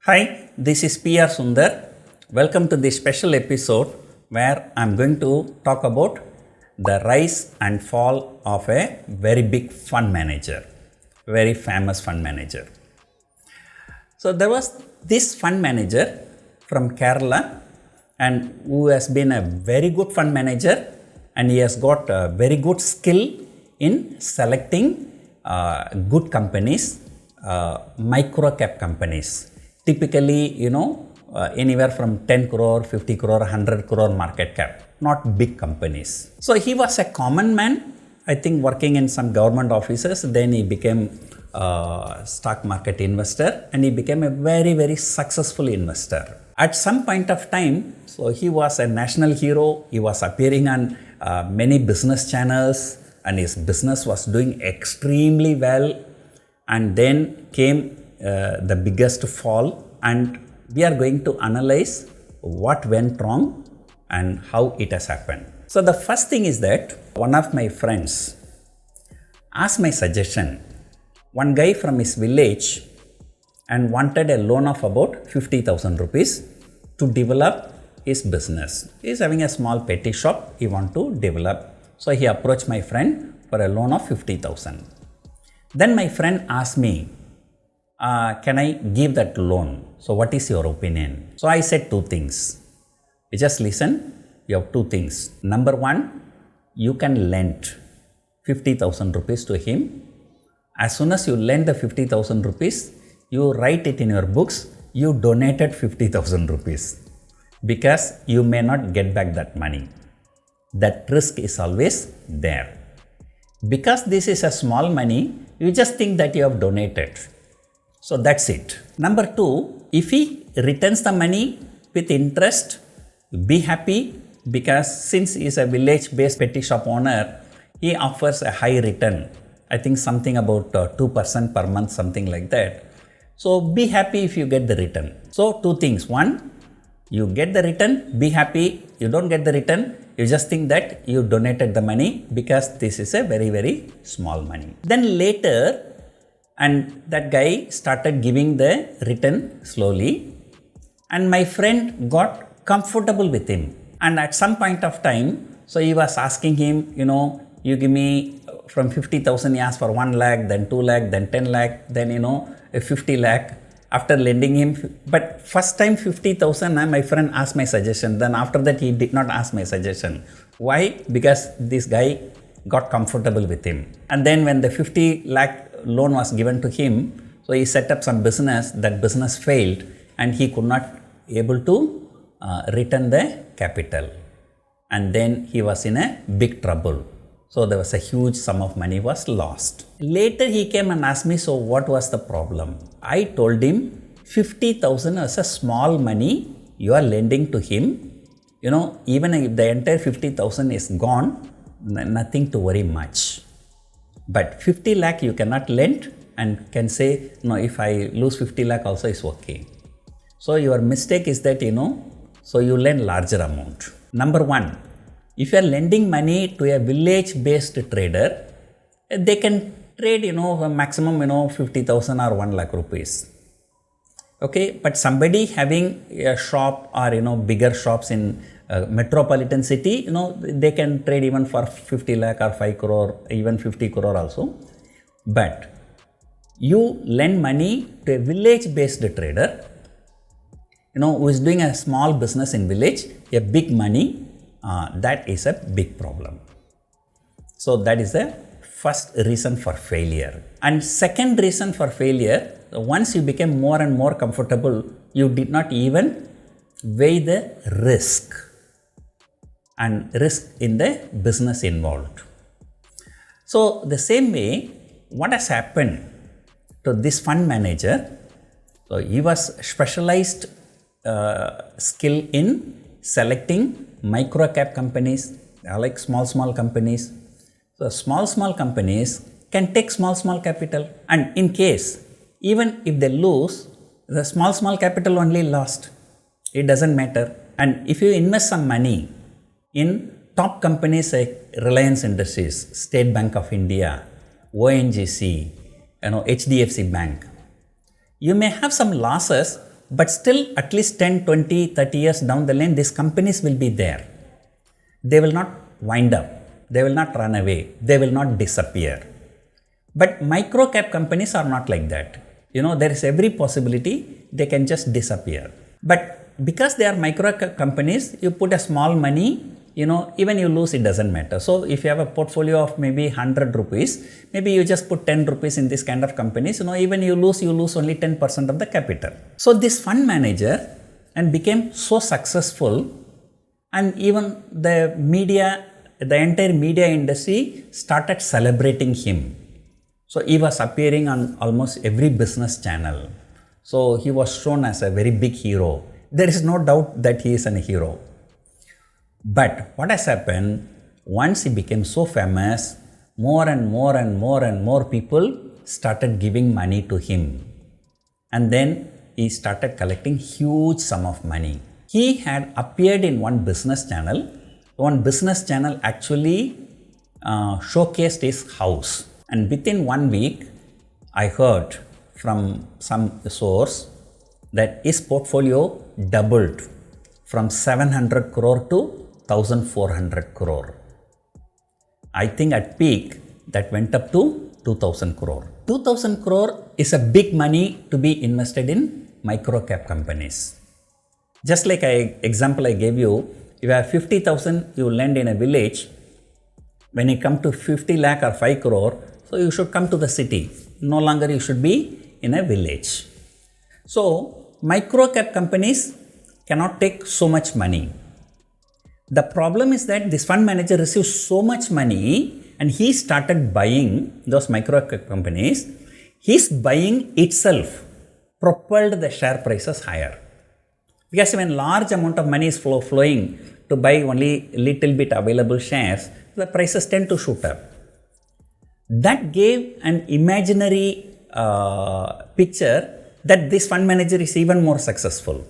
Hi, this is PR Sundar. Welcome to this special episode where I'm going to talk about the rise and fall of a very big fund manager, very famous fund manager. So there was this fund manager from Kerala and who has been a very good fund manager, and he has got a very good skill in selecting good companies, micro cap companies. Typically, anywhere from 10 crore, 50 crore, 100 crore market cap, not big companies. So he was a common man, I think, working in some government offices. Then he became a stock market investor and he became a very, very successful investor. At some point of time, so he was a national hero. He was appearing on many business channels and his business was doing extremely well. And then came the biggest fall, and we are going to analyze what went wrong and how it has happened. So the first thing is that one of my friends asked my suggestion. One guy from his village and wanted a loan of about 50,000 rupees to develop his business. He is having a small petty shop he want to develop. So he approached my friend for a loan of 50,000. Then my friend asked me, can I give that loan? So what is your opinion? So I said two things. You just listen, you have two things. Number one, you can lend 50,000 rupees to him. As soon as you lend the 50,000 rupees, you write it in your books, you donated 50,000 rupees because you may not get back that money. That risk is always there. Because this is a small money, you just think that you have donated. So that's it. Number two, if he returns the money with interest, be happy, because since he is a village-based petty shop owner, he offers a high return. I think something about 2% per month, something like that. So be happy if you get the return. So two things. One, you get the return, be happy. You don't get the return, you just think that you donated the money because this is a very, very small money. Then later, and that guy started giving the return slowly, and my friend got comfortable with him. And at some point of time, so he was asking him, you give me from 50,000, he asked for 1 lakh, then 2 lakh, then 10 lakh, then a 50 lakh. After lending him, but first time 50,000, my friend asked my suggestion. Then after that, he did not ask my suggestion. Why? Because this guy got comfortable with him. And then when the 50 lakh loan was given to him, so he set up some business. That business failed and he could not able to return the capital. And then he was in a big trouble. So there was a huge sum of money was lost. Later he came and asked me, so what was the problem? I told him 50,000 is a small money you are lending to him. Even if the entire 50,000 is gone, nothing to worry much. But 50 lakh you cannot lend and can say, no, if I lose 50 lakh also is okay. So your mistake is that, so you lend larger amount. Number one, if you are lending money to a village-based trader, they can trade, a maximum, 50,000 or 1 lakh rupees. Okay, but somebody having a shop or, bigger shops in metropolitan city, they can trade even for 50 lakh or 5 crore, even 50 crore also. But you lend money to a village-based trader, who is doing a small business in village, a big money, that is a big problem. So that is the first reason for failure. And second reason for failure, once you became more and more comfortable, you did not even weigh the risk and risk in the business involved. So the same way, what has happened to this fund manager? So he was specialized skill in selecting micro cap companies, like small companies. So small companies can take small capital, and in case even if they lose, the small capital only lost. It doesn't matter. And if you invest some money in top companies like Reliance Industries, State Bank of India, ONGC, HDFC Bank, you may have some losses, but still at least 10, 20, 30 years down the line, these companies will be there. They will not wind up. They will not run away. They will not disappear. But micro cap companies are not like that. There is every possibility they can just disappear. But because they are micro cap companies, you put a small money, even you lose, it doesn't matter. So if you have a portfolio of maybe 100 rupees, maybe you just put 10 rupees in this kind of companies, even you lose only 10% of the capital. So this fund manager and became so successful, and even the entire media industry started celebrating him. So he was appearing on almost every business channel. So he was shown as a very big hero. There is no doubt that he is a hero. But what has happened, once he became so famous, more and more people started giving money to him. And then he started collecting huge sum of money. He had appeared in one business channel. One business channel actually showcased his house. And within 1 week, I heard from some source that his portfolio doubled from 700 crore to 1400 crore. I think at peak that went up to 2000 crore. 2000 crore is a big money to be invested in micro cap companies. Just like example I gave you, if you have 50,000 you lend in a village, when you come to 50 lakh or 5 crore, so you should come to the city. No longer you should be in a village. So micro cap companies cannot take so much money. The problem is that this fund manager received so much money and he started buying those micro cap companies. His buying itself propelled the share prices higher. Because when large amount of money is flowing to buy only little bit available shares, the prices tend to shoot up. That gave an imaginary picture that this fund manager is even more successful.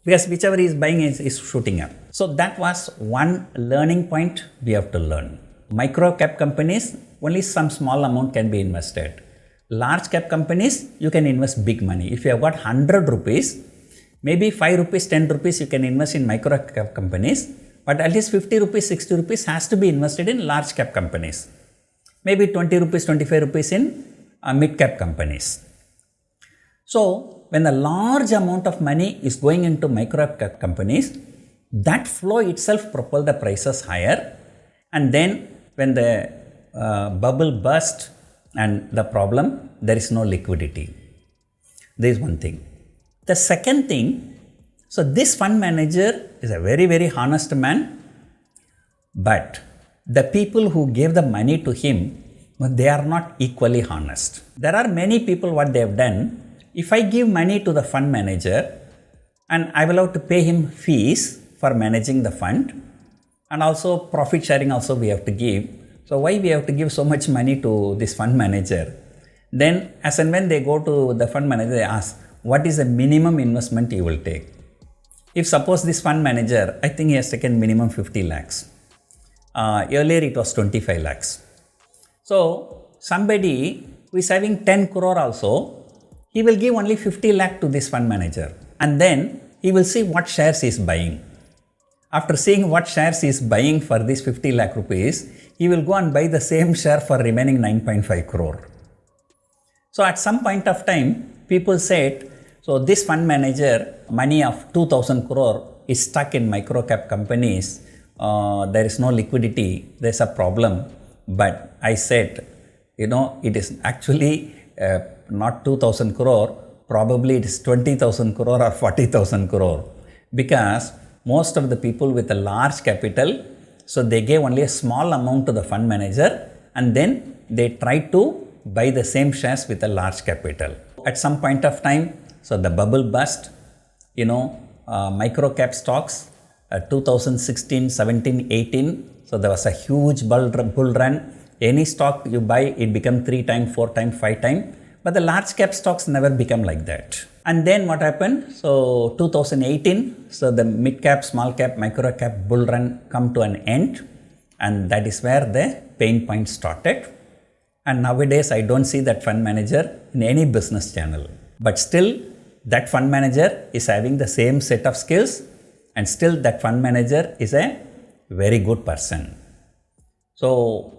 Because whichever he is buying is shooting up. So that was one learning point we have to learn. Micro cap companies, only some small amount can be invested. Large cap companies, you can invest big money. If you have got 100 rupees, maybe 5 rupees, 10 rupees you can invest in micro cap companies, but at least 50 rupees, 60 rupees has to be invested in large cap companies. Maybe 20 rupees, 25 rupees in mid cap companies. So when a large amount of money is going into micro cap companies, that flow itself propels the prices higher. And then when the bubble burst and the problem, there is no liquidity. There is one thing. The second thing, so this fund manager is a very, very honest man, but the people who gave the money to him, they are not equally honest. There are many people what they have done. If I give money to the fund manager and I will have to pay him fees for managing the fund, and also profit sharing also we have to give. So why we have to give so much money to this fund manager? Then as and when they go to the fund manager, they ask, what is the minimum investment you will take? If suppose this fund manager, I think he has taken minimum 50 lakhs. Earlier it was 25 lakhs. So somebody who is having 10 crore also, he will give only 50 lakh to this fund manager, and then he will see what shares he is buying. After seeing what shares he is buying for this 50 lakh rupees, he will go and buy the same share for remaining 9.5 crore. So at some point of time, people said, so this fund manager, money of 2000 crore is stuck in micro cap companies. There is no liquidity, there is a problem. But I said, it is actually not 2000 crore, probably it is 20,000 crore or 40,000 crore. Because most of the people with a large capital, so they gave only a small amount to the fund manager and then they tried to buy the same shares with a large capital. At some point of time, so the bubble burst, micro cap stocks, 2016, 17, 18, so there was a huge bull run. Any stock you buy, it become 3 times, 4 times, 5 times. But the large cap stocks never become like that. And then what happened? So 2018, so the mid cap, small cap, micro cap bull run come to an end. And that is where the pain point started. And nowadays I don't see that fund manager in any business channel. But still, that fund manager is having the same set of skills, and still that fund manager is a very good person. So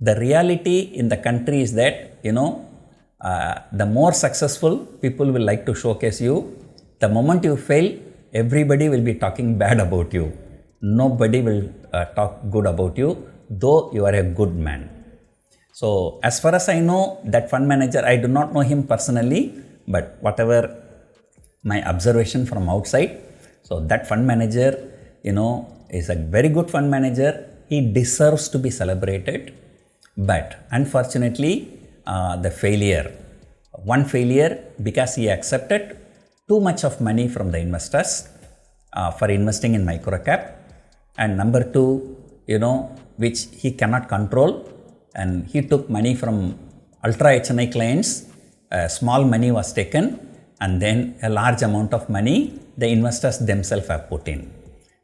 the reality in the country is that, the more successful people will like to showcase you. The moment you fail, everybody will be talking bad about you. Nobody will talk good about you, though you are a good man. So as far as I know, that fund manager, I do not know him personally, but whatever my observation from outside, so that fund manager, is a very good fund manager. He deserves to be celebrated. But unfortunately, one failure because he accepted too much of money from the investors for investing in microcap, and number two, which he cannot control, and he took money from ultra HNI clients. Small money was taken, and then a large amount of money the investors themselves have put in.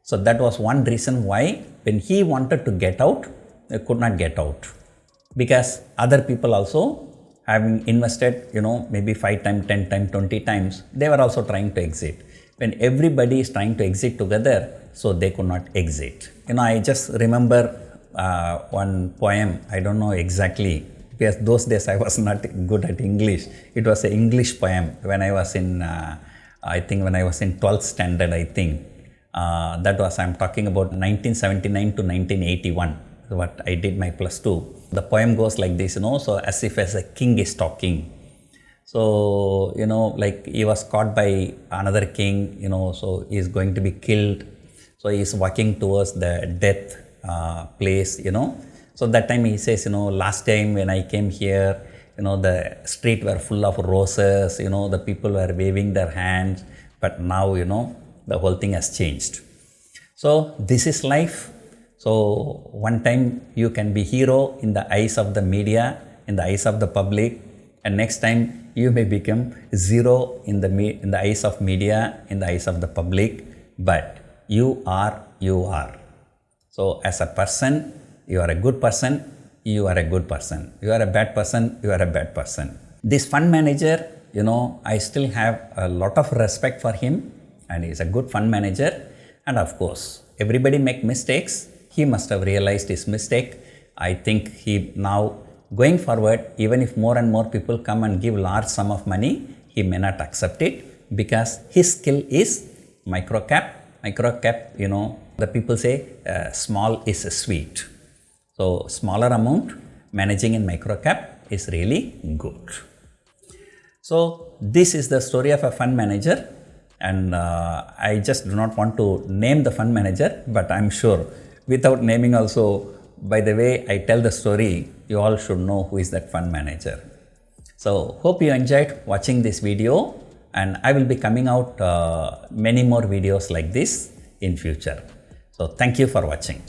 So that was one reason why when he wanted to get out, he could not get out, because other people also having invested, maybe 5 times, 10 times, 20 times, they were also trying to exit. When everybody is trying to exit together, so they could not exit. I just remember one poem, I don't know exactly, because those days I was not good at English. It was an English poem when I was in, when I was in 12th standard, I think. I'm talking about 1979 to 1981, what I did my plus 2. The poem goes like this, so as if as a king is talking. So, like he was caught by another king, so he is going to be killed. So he is walking towards the death place, So that time he says, last time when I came here, the street were full of roses, the people were waving their hands, but now, the whole thing has changed. So this is life. So one time you can be hero in the eyes of the media, in the eyes of the public, and next time you may become zero in the eyes of media, in the eyes of the public, but you are. So as a person, you are a good person, you are a good person. You are a bad person, you are a bad person. This fund manager, I still have a lot of respect for him, and he is a good fund manager. And of course, everybody make mistakes. He must have realized his mistake. I think he now, going forward, even if more and more people come and give large sum of money, he may not accept it, because his skill is microcap. Microcap, the people say small is sweet. So smaller amount managing in microcap is really good. So this is the story of a fund manager, and I just do not want to name the fund manager, but I'm sure without naming also, by the way I tell the story, you all should know who is that fund manager. So hope you enjoyed watching this video, and I will be coming out many more videos like this in future. So thank you for watching.